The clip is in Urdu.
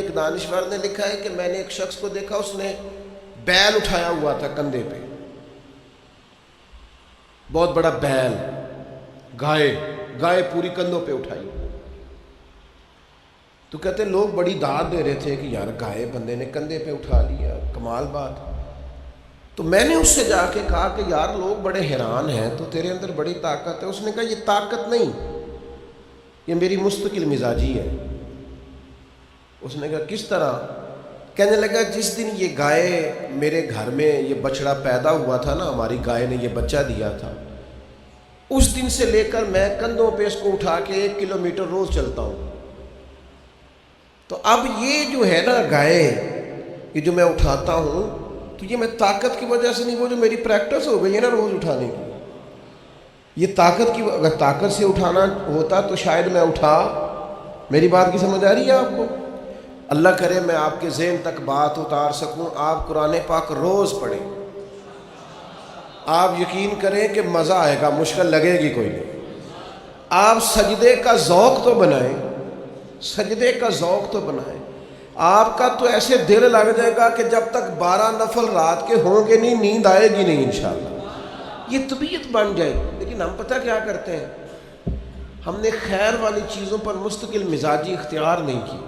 ایک دانشور نے لکھا ہے کہ میں نے ایک شخص کو دیکھا، اس نے بیل اٹھایا ہوا تھا کندھے پہ، بہت بڑا بیل، گائے پوری کندھوں پہ اٹھائی. تو کہتے لوگ بڑی داد دے رہے تھے کہ یار گائے بندے نے کندھے پہ اٹھا لیا، کمال بات. تو میں نے اس سے جا کے کہا کہ یار لوگ بڑے حیران ہیں، تو تیرے اندر بڑی طاقت ہے. اس نے کہا یہ طاقت نہیں، یہ میری مستقل مزاجی ہے. اس نے کہا کس طرح؟ کہنے لگا جس دن یہ گائے میرے گھر میں یہ بچڑا پیدا ہوا تھا نا، ہماری گائے نے یہ بچہ دیا تھا، اس دن سے لے کر میں کندھوں پہ اس کو اٹھا کے 1 کلومیٹر روز چلتا ہوں. تو اب یہ جو ہے نا گائے، یہ جو میں اٹھاتا ہوں، تو یہ میں طاقت کی وجہ سے نہیں، وہ جو میری پریکٹس ہو گئی ہے نا روز اٹھانے کی، یہ طاقت کی، اگر طاقت سے اٹھانا ہوتا تو شاید میں اٹھا. میری بات کی سمجھ آ رہی ہے آپ کو؟ اللہ کرے میں آپ کے ذہن تک بات اتار سکوں. آپ قرآن پاک روز پڑھیں، آپ یقین کریں کہ مزہ آئے گا، مشکل لگے گی کوئی نہیں. آپ سجدے کا ذوق تو بنائیں، سجدے کا ذوق تو بنائیں. آپ کا تو ایسے دل لگ جائے گا کہ جب تک 12 نفل رات کے ہوں گے نہیں، نیند آئے گی نہیں انشاءاللہ. یہ طبیعت بن جائے. لیکن ہم پتہ کیا کرتے ہیں، ہم نے خیر والی چیزوں پر مستقل مزاجی اختیار نہیں کی.